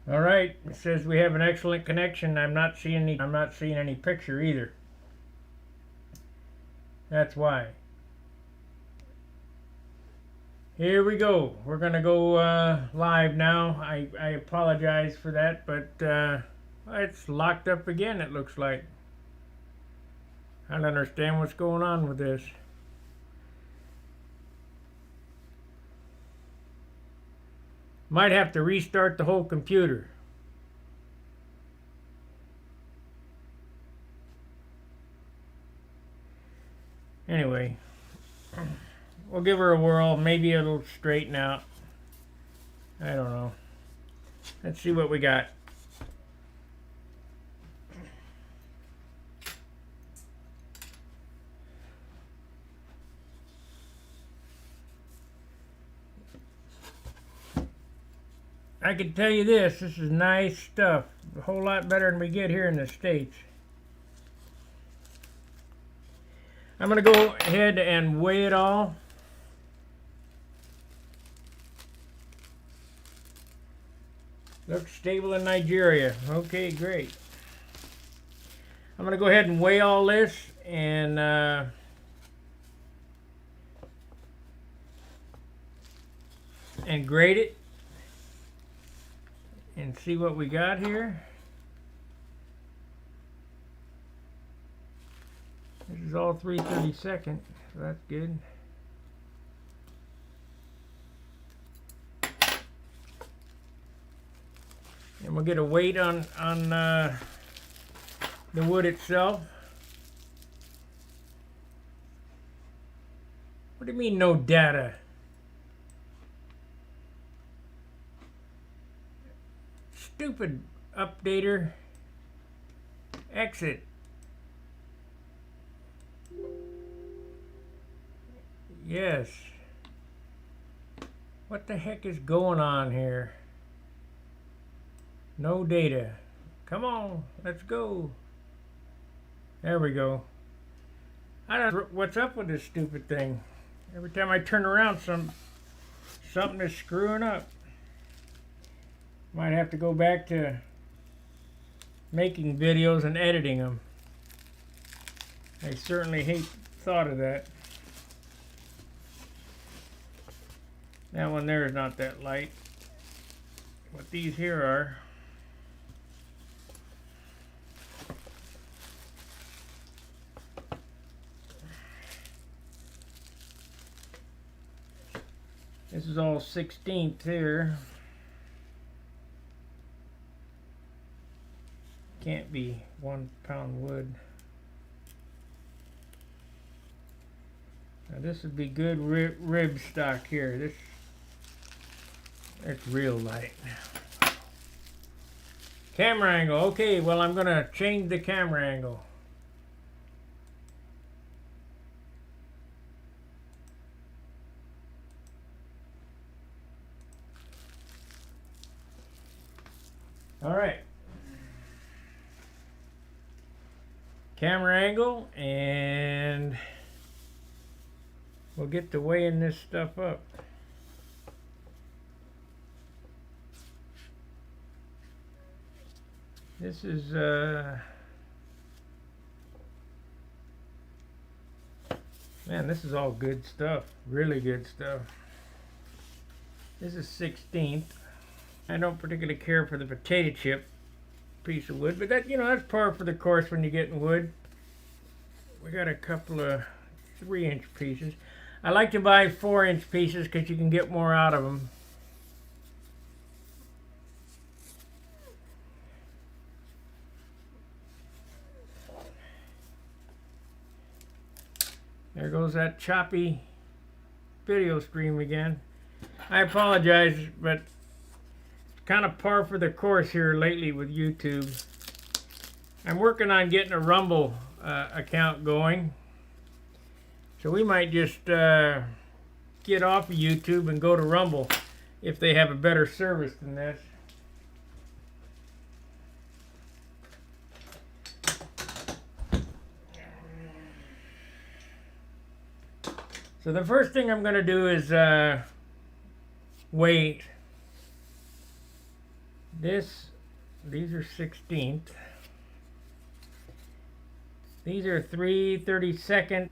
All right, it says we have an excellent connection. I'm not seeing any picture either. That's why. Here we go. We're gonna go live now. I apologize for that, but it's locked up again. It looks like. I don't understand what's going on with this. Might have to restart the whole computer. Anyway, we'll give her a whirl. Maybe it'll straighten out. I don't know. Let's see what we got. I can tell you this is nice stuff. A whole lot better than we get here in the States. I'm going to go ahead and weigh it all. Looks stable in Nigeria. Okay, great. I'm going to go ahead and weigh all this and grade it and see what we got here. This is all 3/32, so that's good. And we'll get a weight on the wood itself. What do you mean no data? Stupid updater. Exit. Yes. What the heck is going on here? No data. Come on, let's go. There we go. I don't know what's up with this stupid thing. Every time I turn around, something is screwing up. Might have to go back to making videos and editing them. I certainly hate the thought of that. That one there is not that light. What these here are. This is all 16th here. Can't be 1 pound wood. Now this would be good rib stock here. It's real light. Camera angle. Okay, well I'm gonna change the camera angle. All right. Camera angle, and we'll get to weighing this stuff up. This is man, this is all good stuff. Really good stuff. This is 16th. I don't particularly care for the potato chip piece of wood, but that, that's par for the course when you get in wood. We got a couple of 3-inch pieces. I like to buy 4-inch pieces because you can get more out of them. There goes that choppy video stream again. I apologize, but kind of par for the course here lately with YouTube. I'm working on getting a Rumble account going, so we might just get off of YouTube and go to Rumble if they have a better service than this. So the first thing I'm going to do is weigh These are 16th. These are 3/32.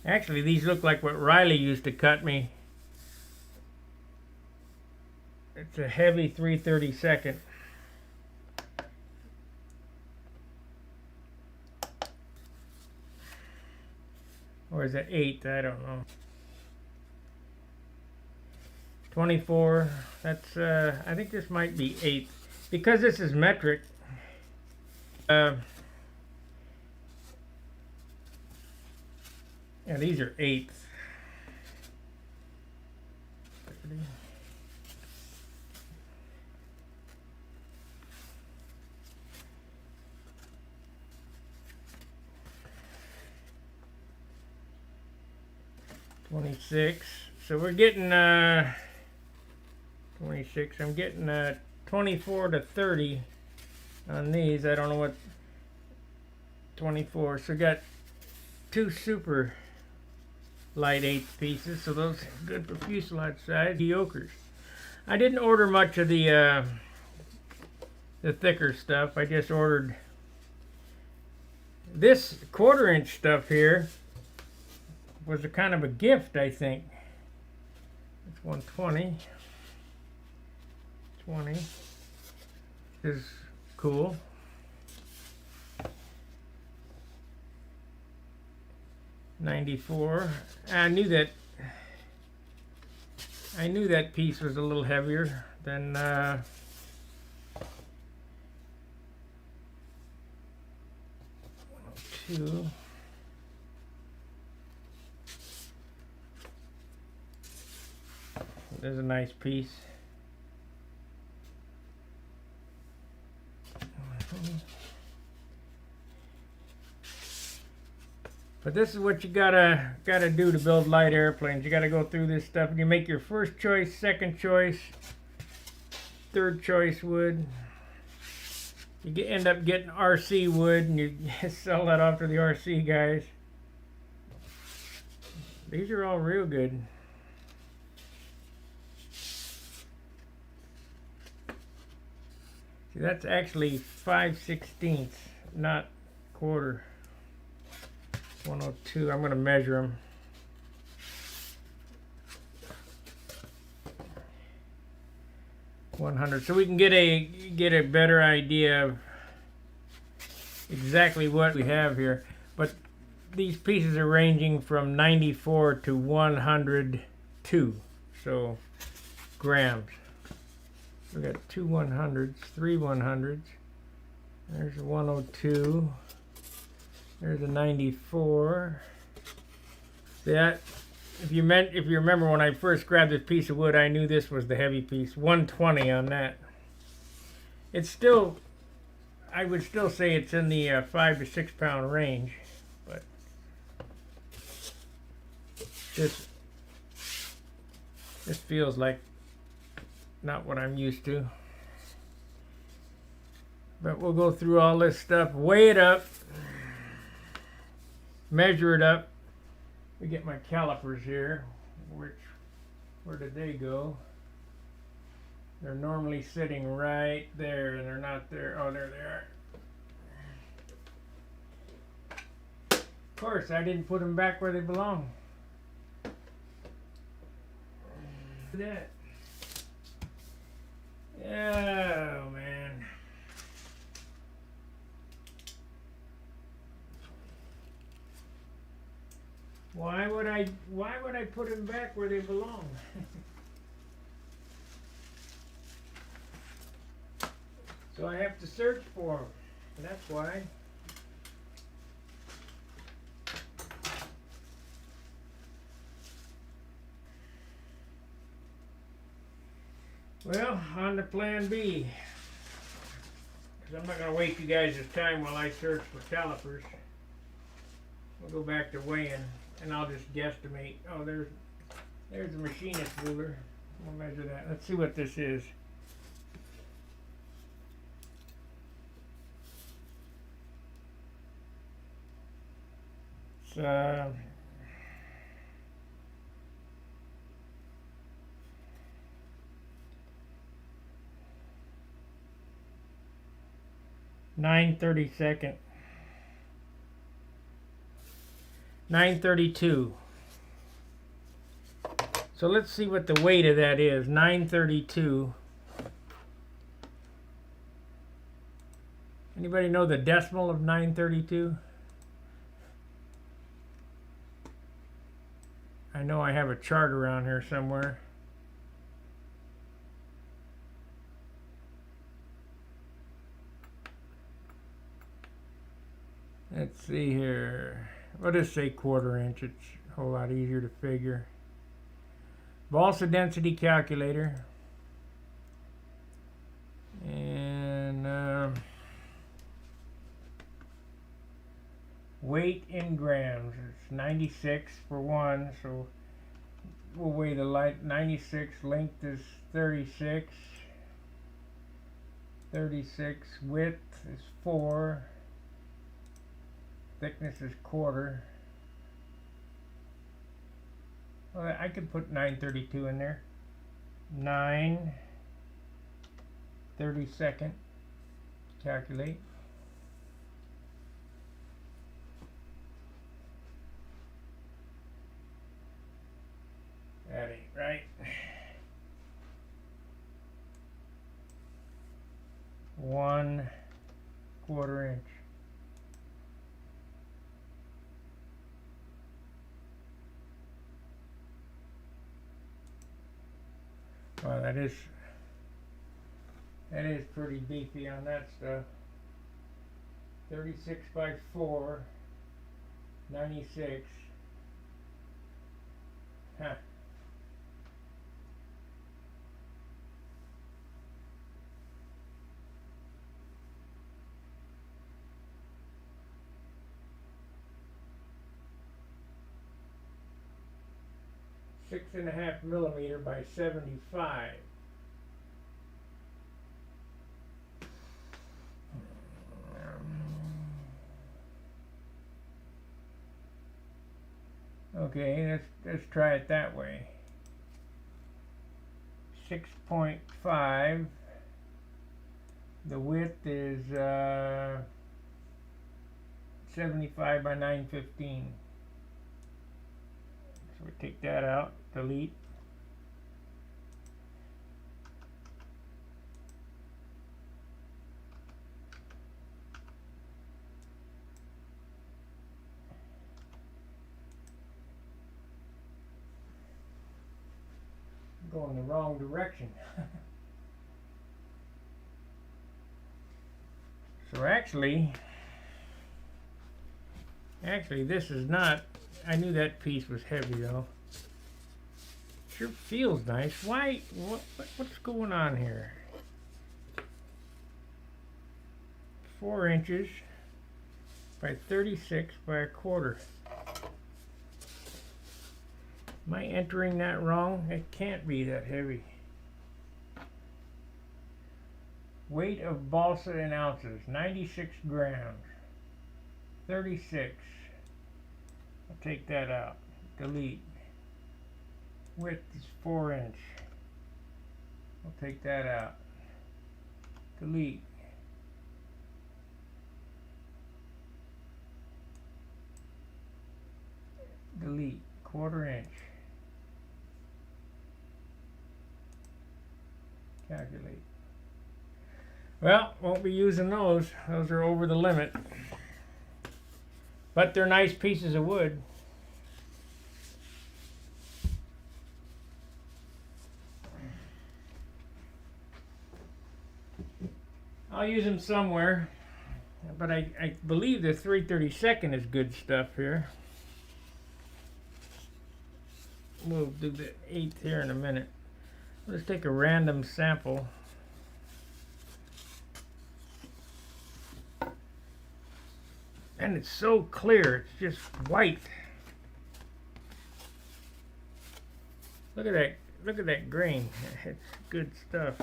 Actually, these look like what Riley used to cut me. It's a heavy 3/32. Or is it 8th? I don't know. 24. That's I think this might be 8th because this is metric. Yeah, these are 8th. 30. $26. So we're getting 26. I'm getting 24 to 30 on these. I don't know what 24. So I got two super light 8th pieces. So those are good for fuselage size. Mediocres. I didn't order much of the thicker stuff. I just ordered this 1/4 inch stuff here. Was a kind of a gift, I think. It's 120. 20 is cool. $94. I knew that piece was a little heavier than two. There's a nice piece. But this is what you gotta do to build light airplanes. You gotta go through this stuff. You make your first choice, second choice, third choice wood. You end up getting RC wood, and you sell that off to the RC guys. These are all real good. See, that's actually 5/16, not 1/4. 102. I'm going to measure them. $100, so we can get a better idea of exactly what we have here. But these pieces are ranging from 94 to 102, so grams. We got two 100s, three 100s. There's a 102. There's a 94. That, if you remember when I first grabbed this piece of wood, I knew this was the heavy piece. 120 on that. It's still, I would still say it's in the 5 to 6 pound range, but this feels like not what I'm used to. But we'll go through all this stuff, weigh it up, measure it up. We get my calipers here. Where did they go? They're normally sitting right there, and they're not there. Oh, there they are. Of course, I didn't put them back where they belong. Look at that. Oh man. Why would I put them back where they belong? So I have to search for them. That's why. Well, on to plan B. Because I'm not going to waste you guys' time while I search for calipers. We'll go back to weighing, and I'll just guesstimate. Oh, there's the machinist ruler. We'll measure that. Let's see what this is. It's 9/32. 9/32. So let's see what the weight of that is. 9/32. Anybody know the decimal of 9/32? I know I have a chart around here somewhere. Let's see here. We'll just say 1/4 inch. It's a whole lot easier to figure. Balsa density calculator. And weight in grams. It's 96 for one, so we'll weigh the light. 96. Length is 36. 36. Width is 4. Thickness is 1/4. Well, I could put 9/32 in there. 9/32. Calculate. That ain't right. 1/4 inch. Well, that is pretty beefy on that stuff. 36 by 4, 96. Huh. Six and a half millimeter by 75. Okay, let's try it that way. 6.5. The width is 75 by 915. So we take that out, delete. Going the wrong direction. So actually this is not, I knew that piece was heavy though. Sure feels nice. Why, what's going on here? 4 inches by 36 by 1/4. Am I entering that wrong? It can't be that heavy. Weight of balsa in ounces, 96 grams. 36. I'll take that out. Delete. Width is 4 inch. I'll take that out. Delete. Delete. 1/4 inch. Calculate. Well, won't be using those. Those are over the limit. But they're nice pieces of wood. I'll use them somewhere. But I believe the 3/32 is good stuff here. We'll do the 1/8 here in a minute. Let's take a random sample. And it's so clear, it's just white. Look at that grain. It's good stuff.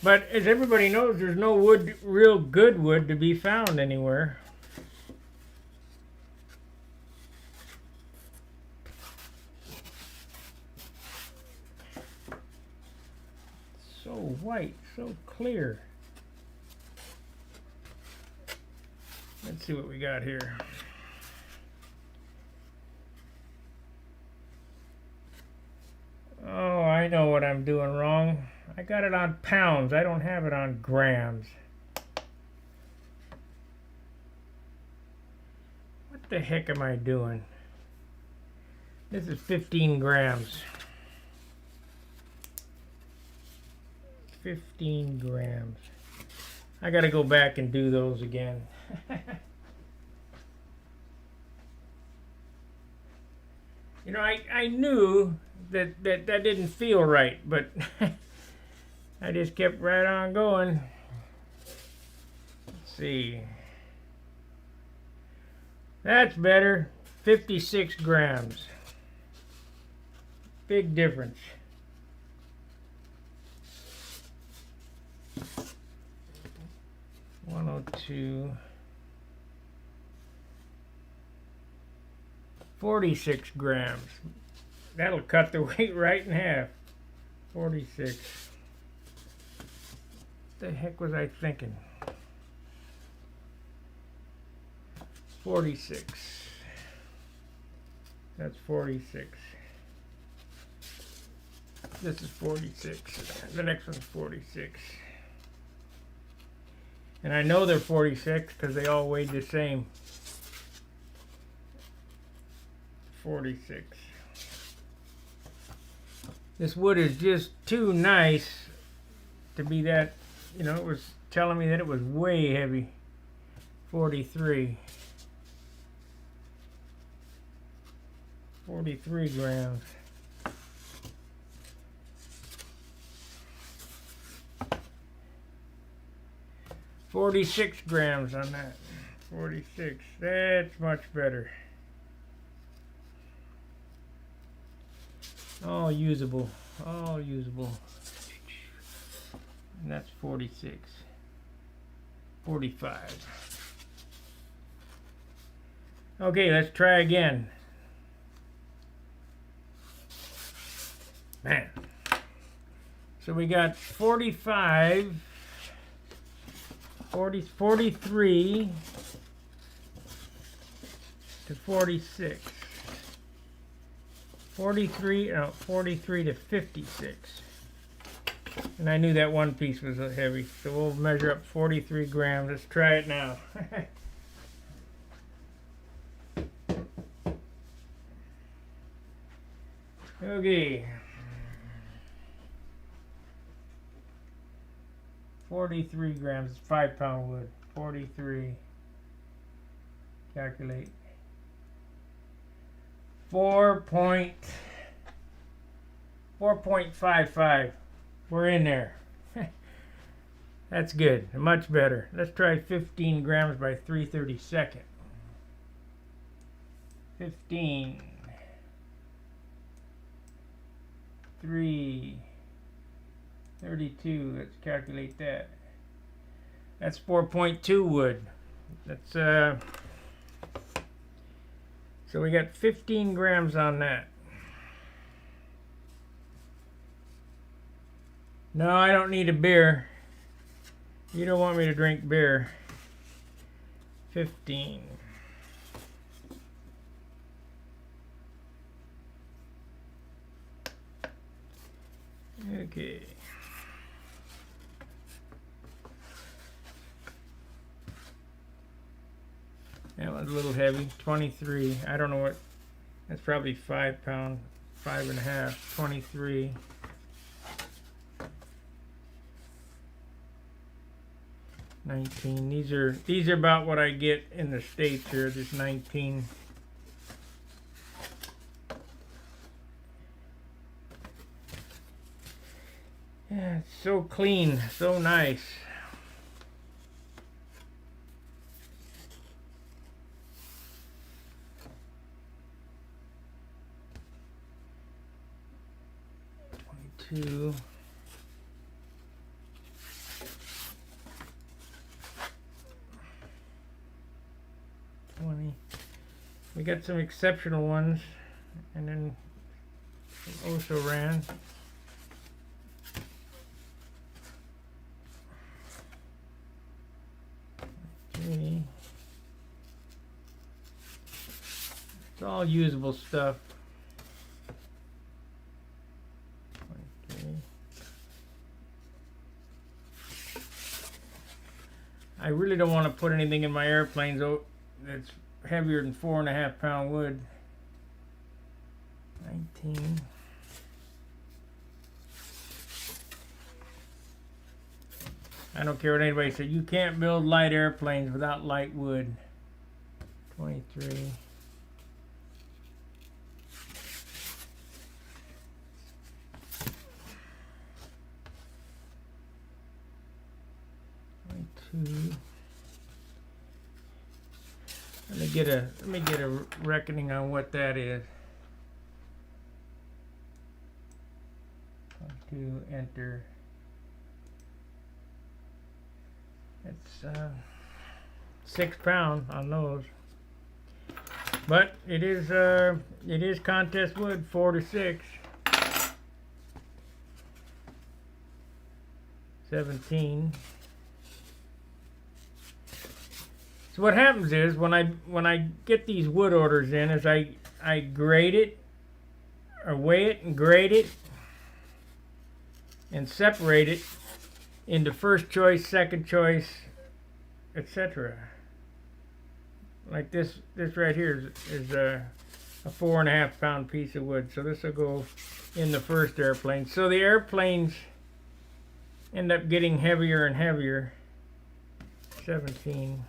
But as everybody knows, there's no wood, real good wood to be found anywhere. So white, so clear. Let's see what we got here. Oh, I know what I'm doing wrong. I got it on pounds. I don't have it on grams. What the heck am I doing? This is 15 grams. 15 grams. I gotta go back and do those again. You know, I knew that didn't feel right, but I just kept right on going. Let's see. That's better. 56 grams. Big difference. $102. 46 grams. That'll cut the weight right in half. 46. What the heck was I thinking? 46. That's 46. This is 46. The next one's 46. And I know they're 46 because they all weighed the same. 46. This wood is just too nice to be that, you know, it was telling me that it was way heavy. 43. 43 grams. $46 grams on that. 46. That's much better. All usable. All usable. And that's 46. 45. Okay, let's try again. Man. So we got 45, 43 to 46. 43 to 56. And I knew that one piece was heavy, so we'll measure up 43 grams. Let's try it now. Okay. 43 grams. It's 5-pound wood. 43. Calculate. 4.55. We're in there. That's good. Much better. Let's try 15 grams by 3/32. 15. 3/32. Let's calculate that. That's 4.2 wood. That's so we got 15 grams on that. No, I don't need a beer. You don't want me to drink beer. 15. Okay. That one's a little heavy. 23. I don't know what. That's probably 5 pound, 5.5. 23. 19. These are about what I get in the States here. This 19. Yeah, it's so clean, so nice. Two. 20. We got some exceptional ones, and then some also ran. 23. It's all usable stuff. 23. I really don't want to put anything in my airplanes that's heavier than 4.5 pound wood. 19. I don't care what anybody says. You can't build light airplanes without light wood. 23. 22. Let me get a reckoning on what that is. 22, enter. It's 6 pound on those, but it is contest wood, 4 to 6. 17. So what happens is when I get these wood orders in, is I grade it, or weigh it and grade it, and separate it into first choice, second choice, etc. Like this right here is a 4.5 pound piece of wood. So this will go in the first airplane. So the airplanes end up getting heavier and heavier. 17.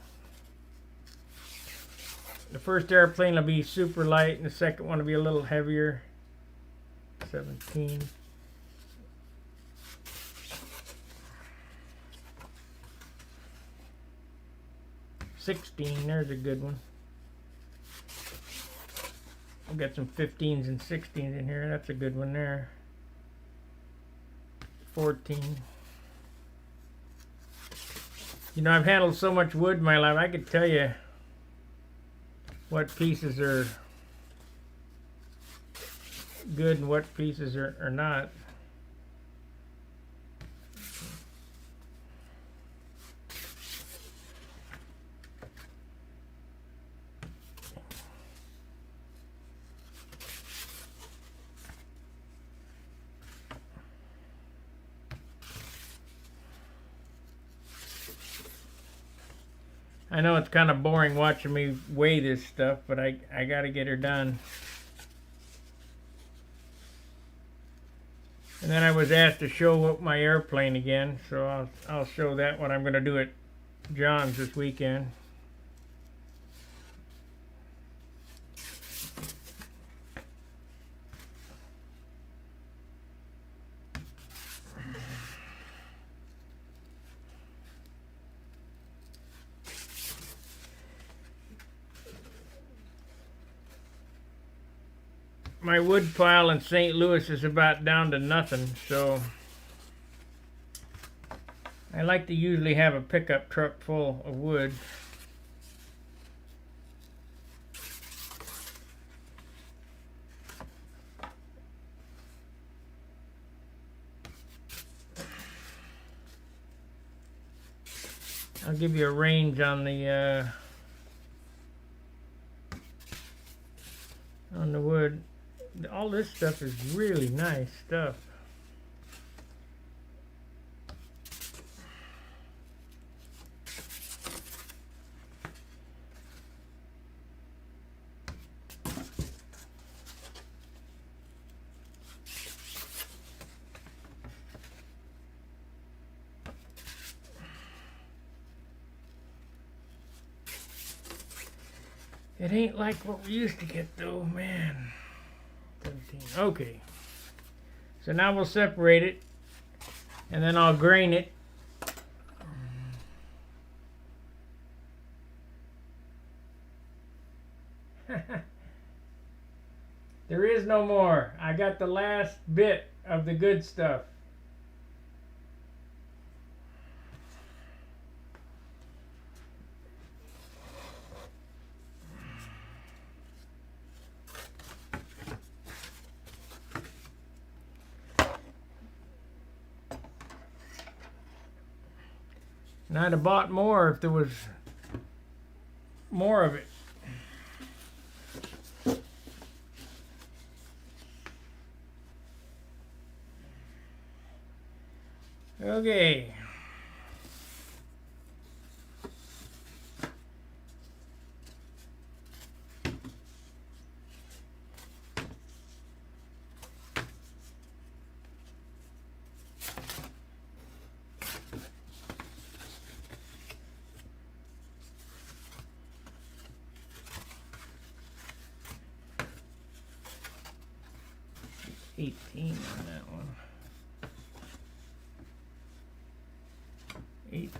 The first airplane will be super light, and the second one will be a little heavier. 17. 16, there's a good one. We've got some 15s and 16s in here. That's a good one there. 14. You know, I've handled so much wood in my life, I could tell you what pieces are good and what pieces are not. I know it's kind of boring watching me weigh this stuff, but I got to get her done. And then I was asked to show up my airplane again, so I'll show that what I'm going to do at John's this weekend. My wood pile in St. Louis is about down to nothing, so I like to usually have a pickup truck full of wood. I'll give you a range on the wood. All this stuff is really nice stuff. It ain't like what we used to get though, man. 17. Okay. So now we'll separate it, and then I'll grain it. There is no more. I got the last bit of the good stuff. And I'd have bought more if there was more of it. Okay. $18 on that one. 18.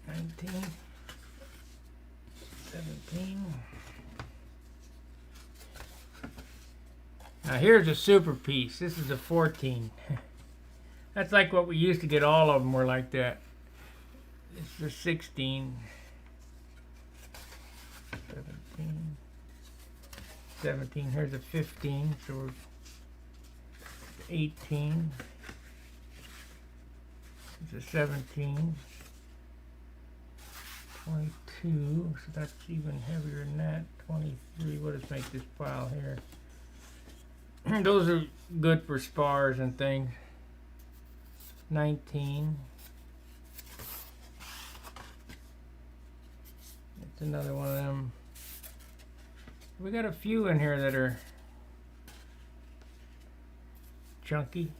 19. 17. Now here's a super piece. This is a 14. That's like what we used to get. All of them were like that. It's the 16. 17. 17. Here's a 15. So we're 18. It's a 17. 22. So that's even heavier than that. 23. What does make this pile here? Those are good for spars and things. 19. That's another one of them. We got a few in here that are chunky.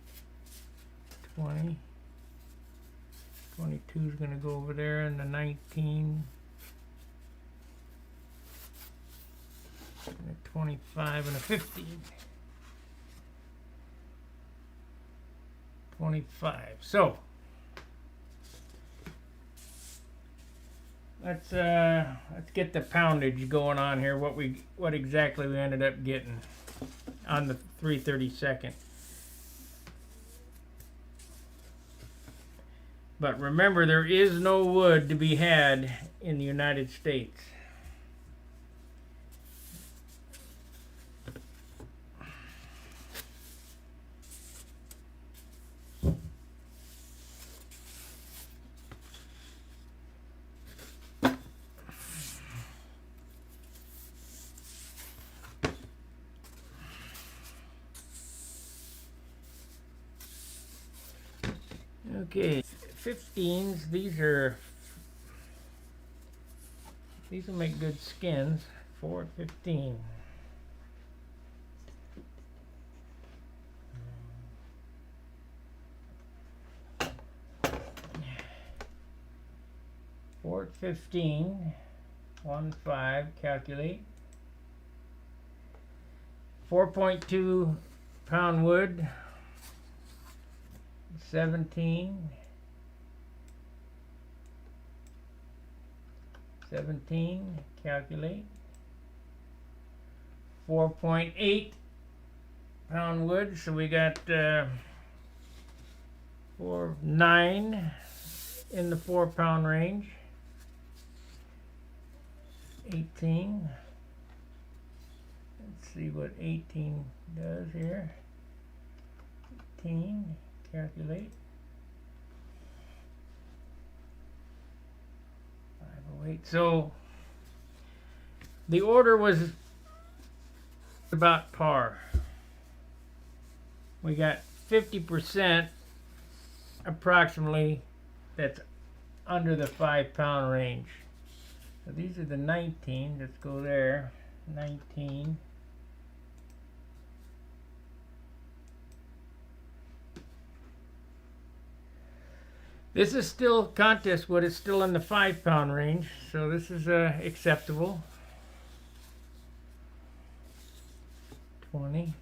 20. 22 is going to go over there, and the 19. And a 25 and a 15. 25. So let's get the poundage going on here. What exactly we ended up getting on the 3/32. But remember, there is no wood to be had in the United States. Okay, 15s. These will make good skins. 4/15. Fort 15, 1.5, calculate. 4.2 pound wood. 17. 17, calculate. 4.8 pound wood, so we got 9 in the 4 pound range. 18. Let's see what 18 does here. 18, calculate. 508. So the order was about par. We got 50% approximately that's under the 5 pound range. So these are the 19. Let's go there. 19. This is still contest wood. It's still in the 5 pound range, so this is acceptable. 20.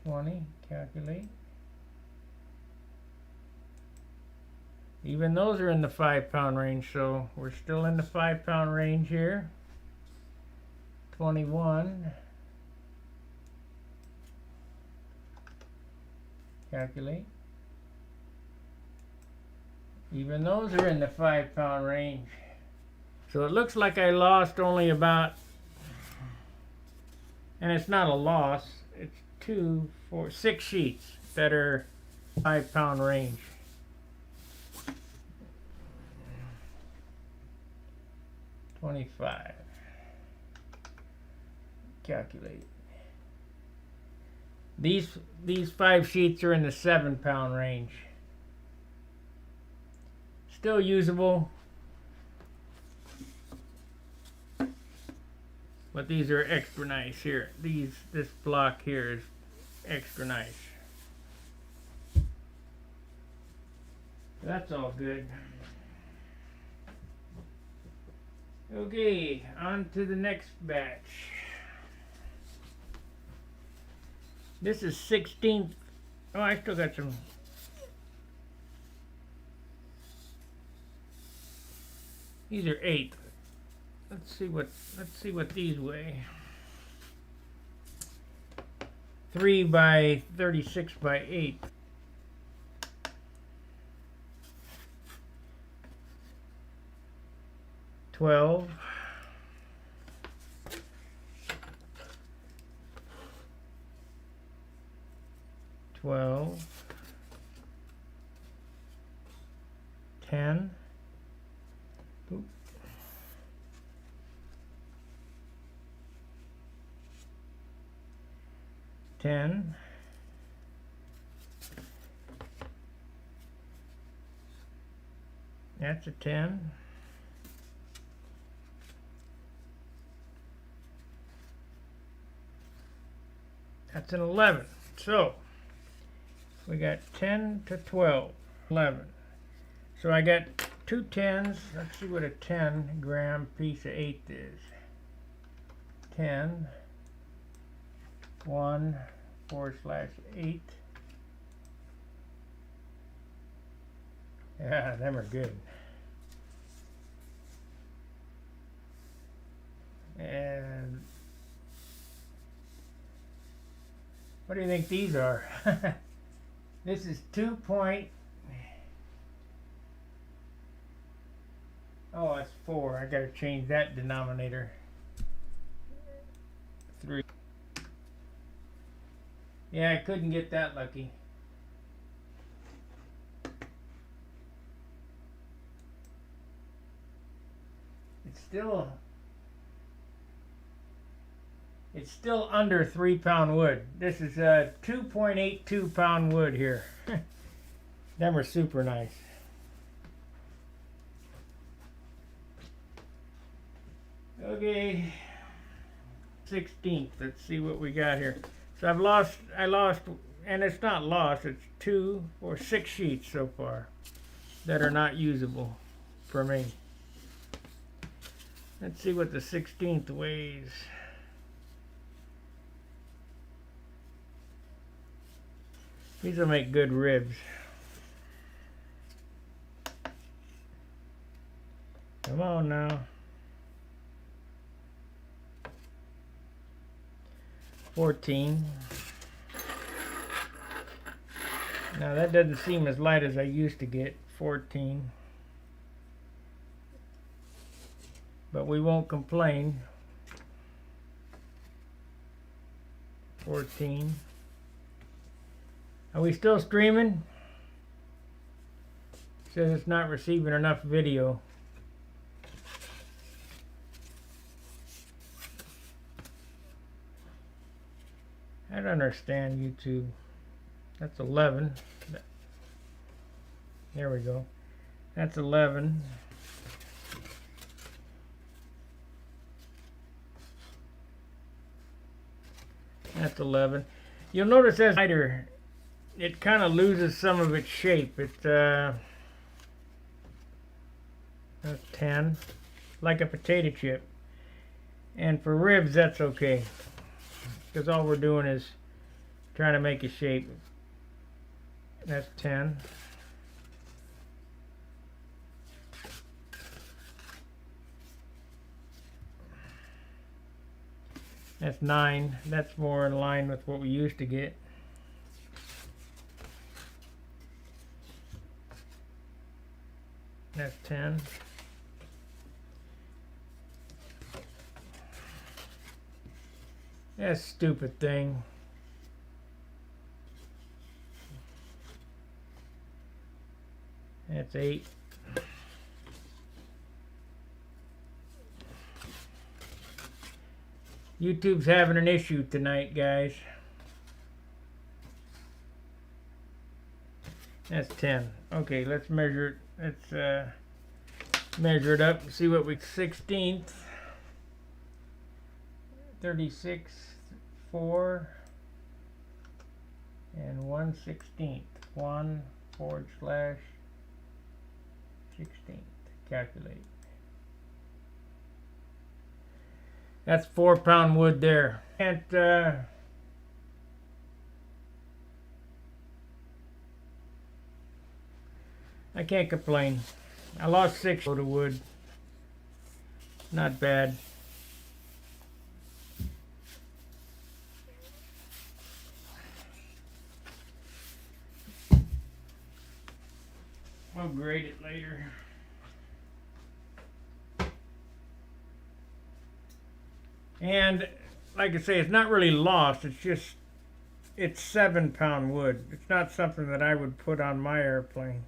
20, calculate. Even those are in the 5 pound range, so we're still in the 5 pound range here. 21. Calculate. Even those are in the 5 pound range. So it looks like I lost only about, and it's not a loss, it's 2, 4, 6 sheets. that are 5-pound range. $25. Calculate. These 5 sheets are in the 7-pound range. Still usable, but these are extra nice here. This block here is extra nice. That's all good. Okay, on to the next batch. This is 16th. Oh, I still got some. These are 8th. Let's see what these weigh. 3 by 36 by 8. $12. 12. 10. Oop. 10. That's a 10. That's an 11. So we got 10 to 12, 11. So I got 2 10s. Let's see what a 10-gram piece of 8 is. 10, 1, /8. Yeah, them are good. And what do you think these are? This is 2 point. Oh, that's 4. I gotta change that denominator. 3. Yeah, I couldn't get that lucky. It's still under 3-pound wood. This is a 2.82 pound wood here. Them are super nice. Okay, 16th. Let's see what we got here. So I lost, and it's not lost. It's 2 or 6 sheets so far that are not usable for me. Let's see what the 16th weighs. These will make good ribs. Come on now. 14. Now that doesn't seem as light as I used to get. 14. But we won't complain. 14. Are we still streaming? It says it's not receiving enough video. I don't understand YouTube. That's 11. There we go. That's 11. That's 11. You'll notice as lighter, it kind of loses some of its shape. That's 10, like a potato chip. And for ribs, that's okay, because all we're doing is trying to make a shape. That's 10. That's 9. That's more in line with what we used to get. That's 10. That stupid thing. That's 8. YouTube's having an issue tonight, guys. That's 10. Okay, let's measure it. Let's measure it up and see what we 16th. 36, 4, and 1/16. 1/16. Calculate. That's 4-pound wood there. And I can't complain. I lost 6 load of wood. Not bad. We'll grade it later. And like I say, it's not really lost. It's just, it's 7-pound wood. It's not something that I would put on my airplane.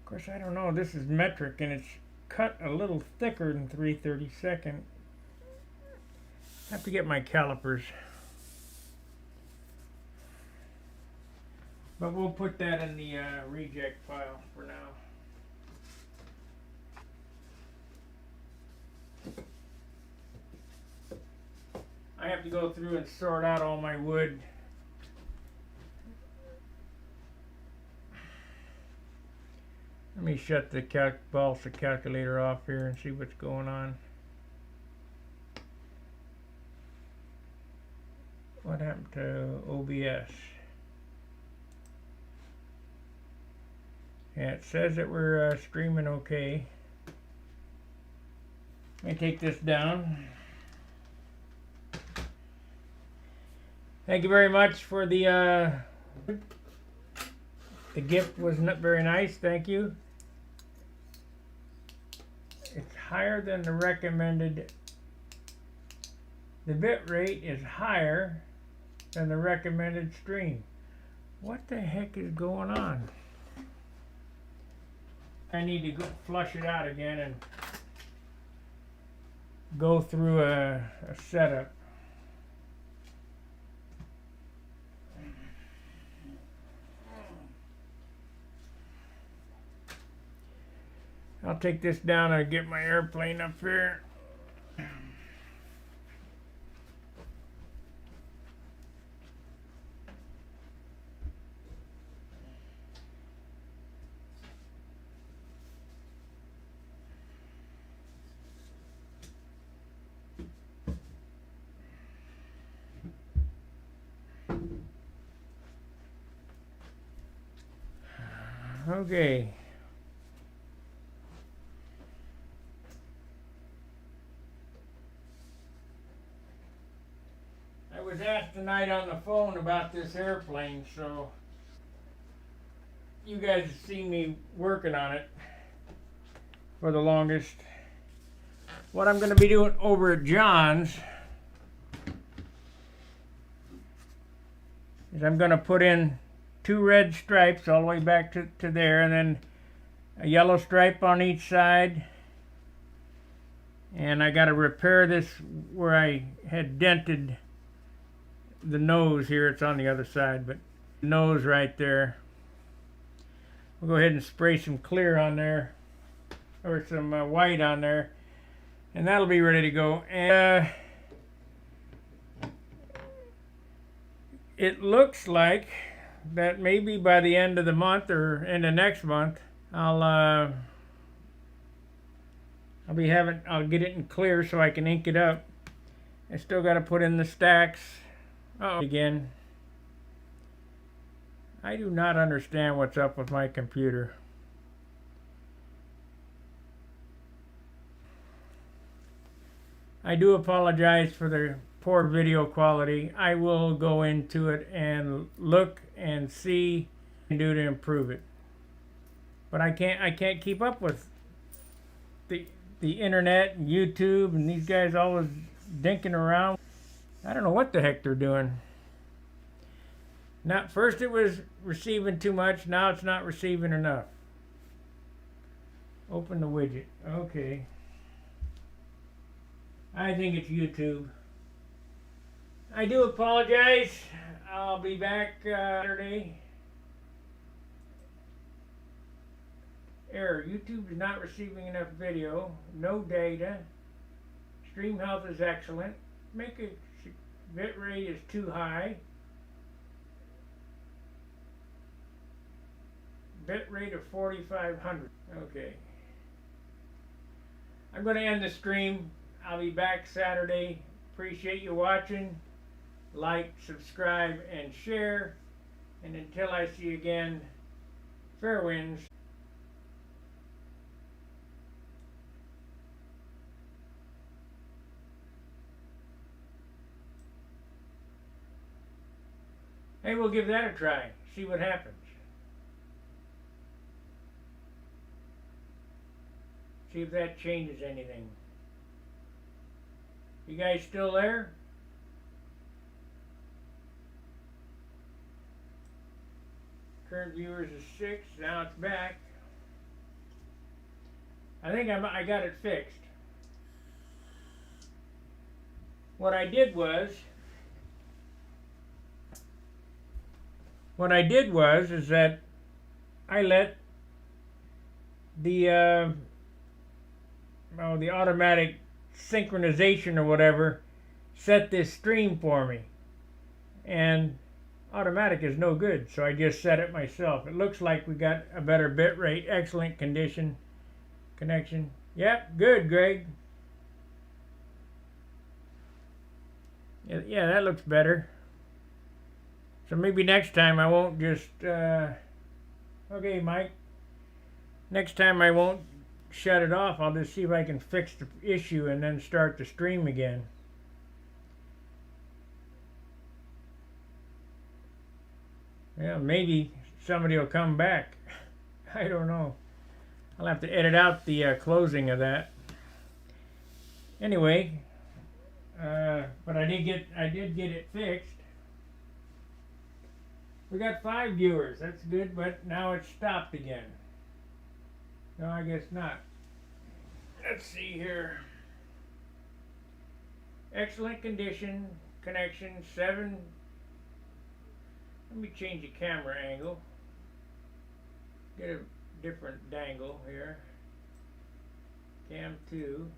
Of course, I don't know. This is metric and it's cut a little thicker than 3/32. I have to get my calipers. But we'll put that in the reject file for now. I have to go through and sort out all my wood. Let me shut the balsa calculator off here and see what's going on. What happened to OBS? Yeah, it says that we're streaming okay. Let me take this down. Thank you very much for the gift was not very nice. Thank you. It's higher than the recommended. The bit rate is higher than the recommended stream. What the heck is going on? I need to go flush it out again and go through a setup. I'll take this down and get my airplane up here. Okay. I was asked tonight on the phone about this airplane, so you guys have seen me working on it for the longest. What I'm going to be doing over at John's is I'm going to put in 2 red stripes all the way back to there, and then a yellow stripe on each side. And I got to repair this where I had dented the nose here. It's on the other side, but the nose right there. We'll go ahead and spray some clear on there, or some white on there, and that'll be ready to go. And it looks like that maybe by the end of the month or in the next month, I'll get it in clear so I can ink it up. I still got to put in the stacks. Again, I do not understand what's up with my computer. I do apologize for the poor video quality. I will go into it and look and see what I can do to improve it. But I can't keep up with the internet and YouTube and these guys always dinking around. I don't know what the heck they're doing. Not first it was receiving too much, now it's not receiving enough. Open the widget. Okay. I think it's YouTube. I do apologize. I'll be back Saturday. Error. YouTube is not receiving enough video. No data. Stream health is excellent. Make it bit rate is too high. Bit rate of 4,500. Okay. I'm going to end the stream. I'll be back Saturday. Appreciate you watching. Like, subscribe, and share. And until I see you again, fair winds. Hey, we'll give that a try. See what happens. See if that changes anything. You guys still there? Current viewers is 6. Now it's back. I think I got it fixed. What I did was is that I let the automatic synchronization or whatever set this stream for me, and automatic is no good, so I just set it myself. It looks like we got a better bit rate, excellent connection. Yep, good, Greg. Yeah, that looks better. So maybe next time I won't just okay, Mike, next time I won't shut it off. I'll just see if I can fix the issue and then start the stream again. Yeah, maybe somebody will come back. I don't know. I'll have to edit out the closing of that. Anyway, but I did get it fixed. We got 5 viewers. That's good, but now it's stopped again. No, I guess not. Let's see here. Excellent connection, 7. Let me change the camera angle. Get a different dangle here. Cam 2.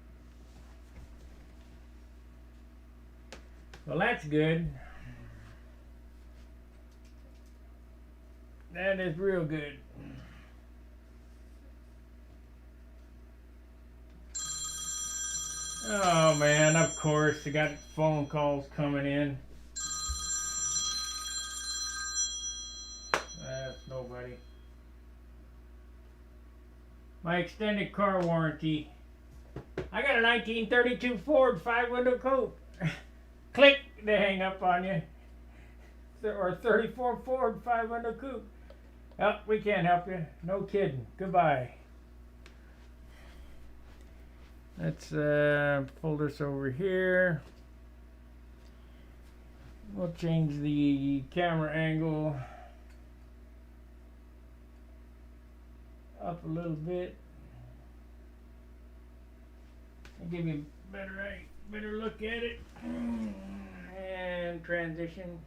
Well, that's good. That is real good. Oh man, of course, I got phone calls coming in. That's nobody. My extended car warranty. I got a 1932 Ford 5-window coupe. Click, they hang up on you. Or 34 Ford 5-window coupe. Oh, we can't help you. No kidding. Goodbye. Let's pull this over here. We'll change the camera angle up a little bit and give you a better look at it. And transition.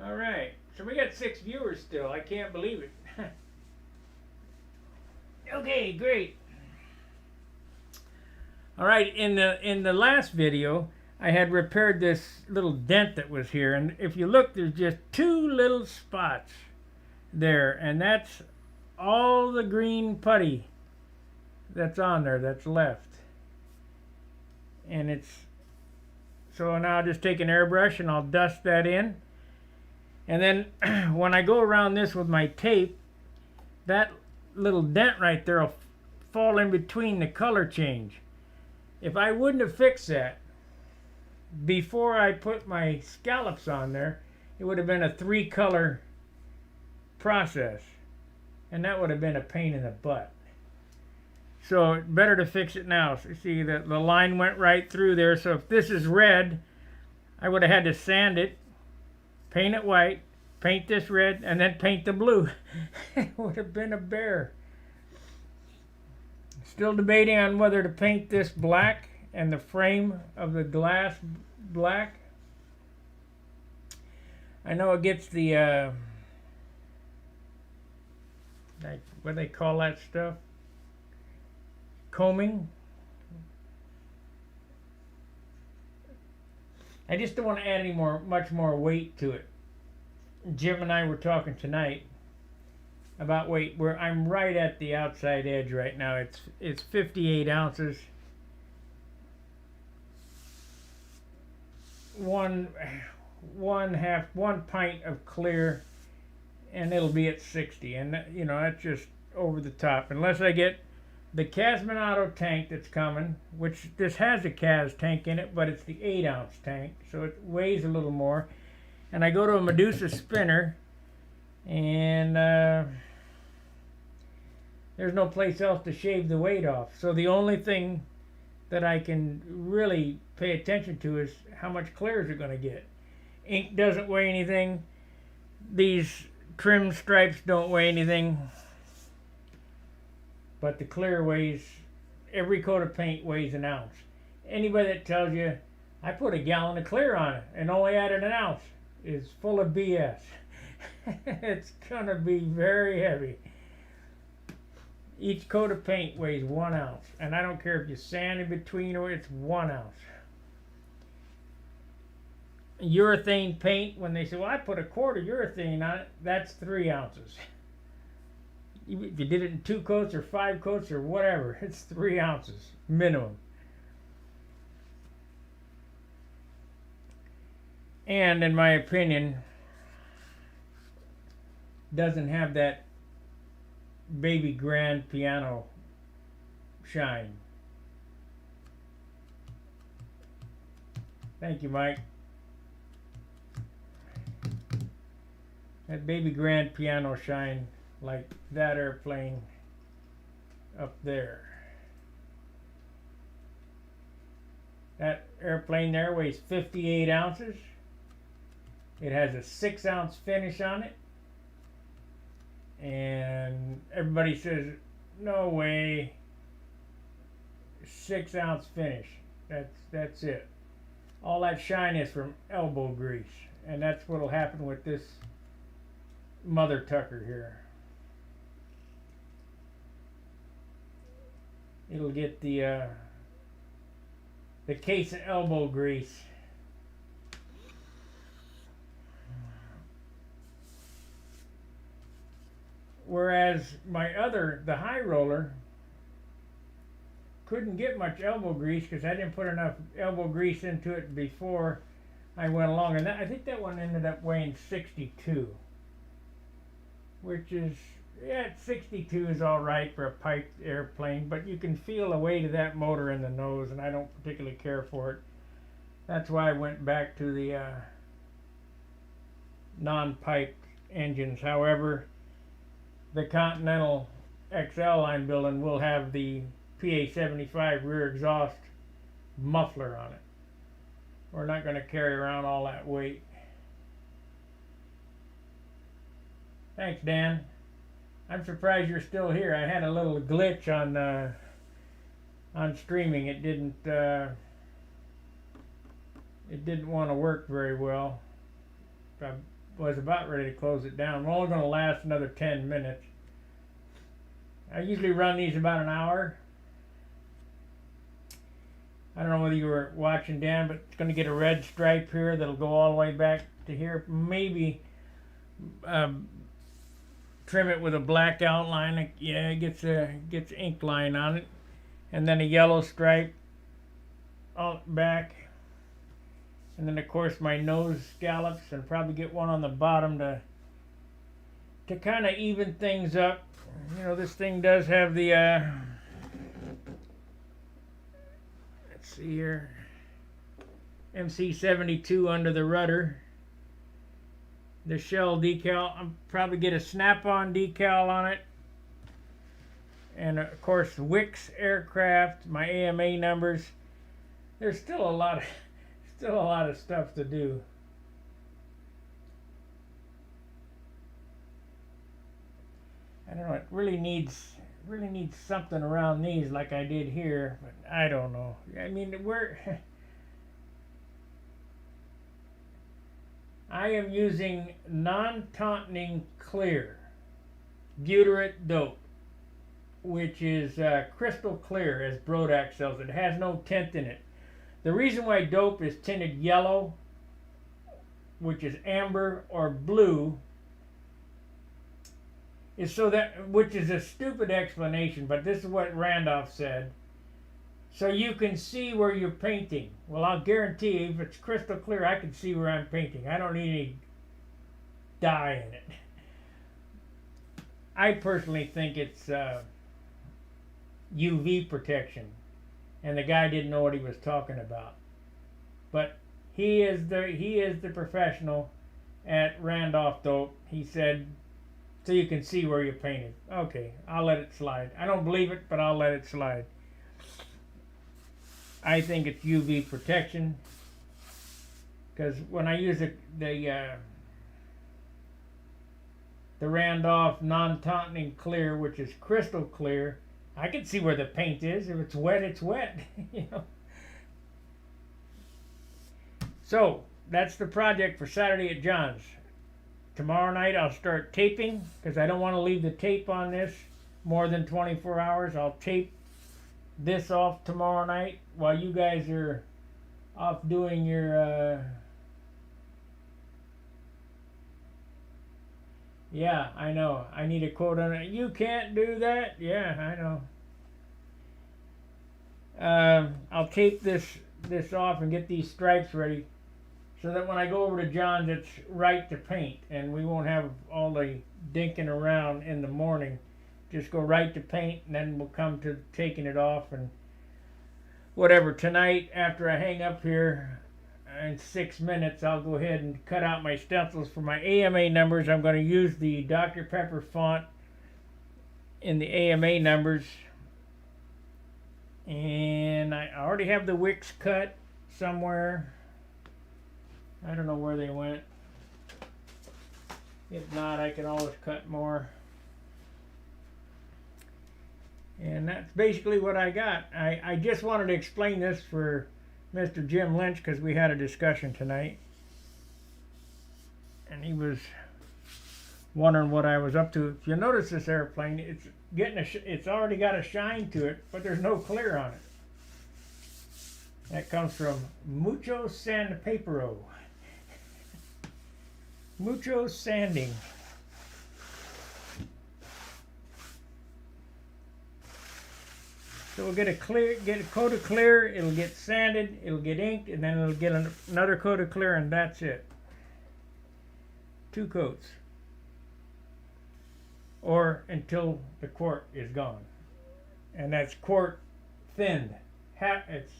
All right, so we got 6 viewers still. I can't believe it. Okay, great. All right, in the last video, I had repaired this little dent that was here, and if you look, there's just 2 little spots there, and that's all the green putty that's on there that's left. And it's so now I'll just take an airbrush and I'll dust that in. And then when I go around this with my tape, that little dent right there will fall in between the color change. If I wouldn't have fixed that before I put my scallops on there, it would have been a 3-color process, and that would have been a pain in the butt. So better to fix it now. So see that the line went right through there, so if this is red, I would have had to sand it, paint it white, paint this red, and then paint the blue. It would have been a bear. Still debating on whether to paint this black and the frame of the glass black. I know it gets the, like, what do they call that stuff? Combing. I just don't want to add much more weight to it. Jim and I were talking tonight about weight. Where I'm right at the outside edge right now. It's 58 ounces. One pint of clear, and it'll be at 60. And you know, that's just over the top. Unless I get the Casminato tank that's coming, which this has a Cas tank in it, but it's the 8-ounce tank, so it weighs a little more. And I go to a Medusa spinner, and there's no place else to shave the weight off. So the only thing that I can really pay attention to is how much clear is it going to get. Ink doesn't weigh anything. These trim stripes don't weigh anything. But the clear weighs, every coat of paint weighs an ounce. Anybody that tells you, I put a gallon of clear on it and only added an ounce, is full of BS. It's gonna be very heavy. Each coat of paint weighs 1 ounce. And I don't care if you sand in between or it's 1 ounce. Urethane paint, when they say, well, I put a quart of urethane on it, that's 3 ounces. If you did it in 2 coats or 5 coats or whatever, it's 3 ounces minimum. And in my opinion, doesn't have that baby grand piano shine. Thank you, Mike. That baby grand piano shine like that airplane up there. That airplane there weighs 58 ounces. It has a 6-ounce finish on it. And everybody says, no way, 6-ounce finish. That's it. All that shine is from elbow grease. And that's what'll happen with this Mother Tucker here. It'll get the case of elbow grease. Whereas the high roller, couldn't get much elbow grease because I didn't put enough elbow grease into it before I went along. And I think that one ended up weighing 62. Which is, yeah, 62 is all right for a piped airplane, but you can feel the weight of that motor in the nose, and I don't particularly care for it. That's why I went back to the non-piped engines. However, the Continental XL I'm building will have the PA75 rear exhaust muffler on it. We're not going to carry around all that weight. Thanks, Dan. I'm surprised you're still here. I had a little glitch on streaming. It didn't want to work very well. I was about ready to close it down. We're only going to last another 10 minutes. I usually run these about an hour. I don't know whether you were watching, Dan, but it's going to get a red stripe here that'll go all the way back to here. Maybe trim it with a black outline. Yeah, it gets ink line on it, and then a yellow stripe all back, and then of course my nose scallops, and probably get one on the bottom to kind of even things up. You know, this thing does have the let's see here, MC72 under the rudder. The shell decal, I'll probably get a snap-on decal on it. And of course, Wix Aircraft, my AMA numbers. There's still a lot Still a lot of stuff to do. I don't know. It really needs something around these like I did here, but I don't know. I mean, I am using non-tautening clear butyrate dope, which is crystal clear, as Brodak sells it. It has no tint in it. The reason why dope is tinted yellow, which is amber, or blue, is so that, which is a stupid explanation, but this is what Randolph said, so you can see where you're painting. Well, I'll guarantee you, if it's crystal clear, I can see where I'm painting. I don't need any dye in it. I personally think it's UV protection, and the guy didn't know what he was talking about. But he is the professional at Randolph Dope. He said, so you can see where you painted. Okay, I'll let it slide. I don't believe it, but I'll let it slide. I think it's UV protection, because when I use the Randolph non-tautening clear, which is crystal clear, I can see where the paint is. If it's wet, it's wet. You know. So that's the project for Saturday at John's. Tomorrow night I'll start taping, because I don't want to leave the tape on this more than 24 hours. I'll tape this off tomorrow night while you guys are off doing your yeah, I know, I need a quote on it. You can't do that. Yeah, I know. I'll tape this off and get these stripes ready, so that when I go over to John's, it's right to paint, and we won't have all the dinking around in the morning. Just go right to paint, and then we'll come to taking it off and whatever. Tonight, after I hang up here in 6 minutes, I'll go ahead and cut out my stencils for my AMA numbers. I'm going to use the Dr. Pepper font in the AMA numbers. And I already have the wicks cut somewhere. I don't know where they went. If not, I can always cut more. And that's basically what I got. I just wanted to explain this for Mr. Jim Lynch, because we had a discussion tonight. And he was wondering what I was up to. If you notice this airplane, it's it's already got a shine to it, but there's no clear on it. That comes from Mucho Sandpapero. Mucho sanding. So we'll get a coat of clear, it'll get sanded, it'll get inked, and then it'll get another coat of clear, and that's it. 2 coats. Or until the quart is gone. And that's quart thinned. It's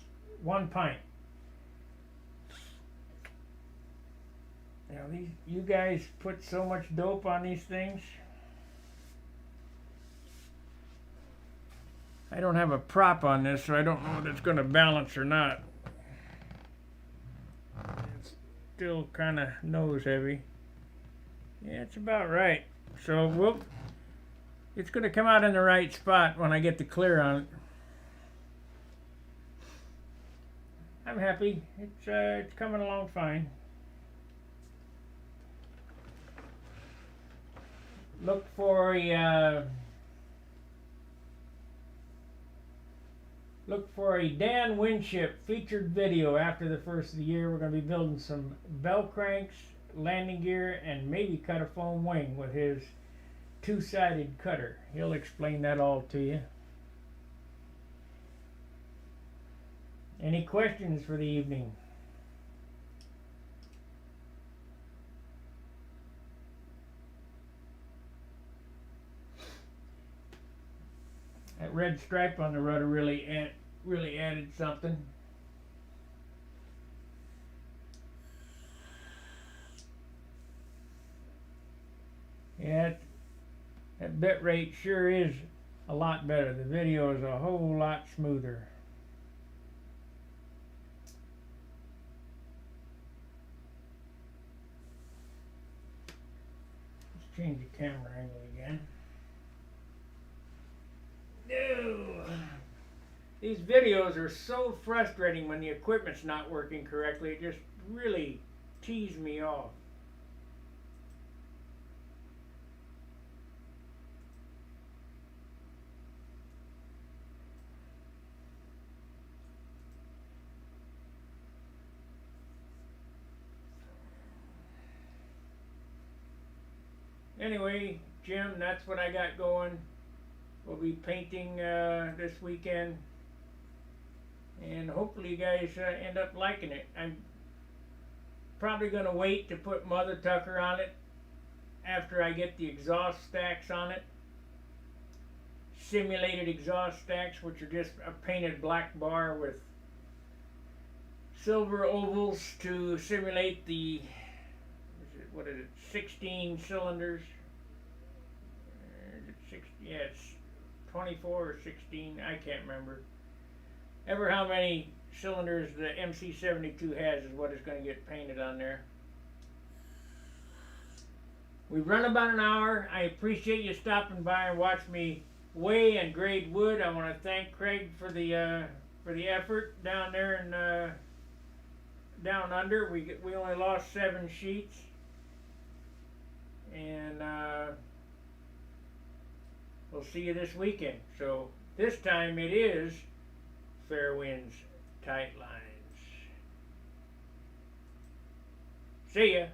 1 pint. You know, you guys put so much dope on these things. I don't have a prop on this, so I don't know if it's going to balance or not. It's still kind of nose heavy. Yeah, it's about right. So it's going to come out in the right spot when I get the clear on it. I'm happy. It's coming along fine. Look for a Dan Winship featured video after the first of the year. We're going to be building some bell cranks, landing gear, and maybe cut a foam wing with his 2-sided cutter. He'll explain that all to you. Any questions for the evening? That red stripe on the rudder really added something. Yeah, that bit rate sure is a lot better. The video is a whole lot smoother. change the camera angle again. No. These videos are so frustrating when the equipment's not working correctly. It just really tees me off. Anyway, Jim, that's what I got going. We'll be painting this weekend, and hopefully you guys end up liking it. I'm probably going to wait to put Mother Tucker on it after I get the exhaust stacks on it. Simulated exhaust stacks, which are just a painted black bar with silver ovals to simulate the, what is it, 16 cylinders. Is it 16? Yeah, it's 24 or 16, I can't remember. Ever how many cylinders the MC72 has is what is going to get painted on there. We've run about an hour. I appreciate you stopping by and watching me weigh and grade wood. I want to thank Craig for the effort down there and down under. We only lost 7 sheets, and we'll see you this weekend. So this time it is fair winds, tight lines. See ya.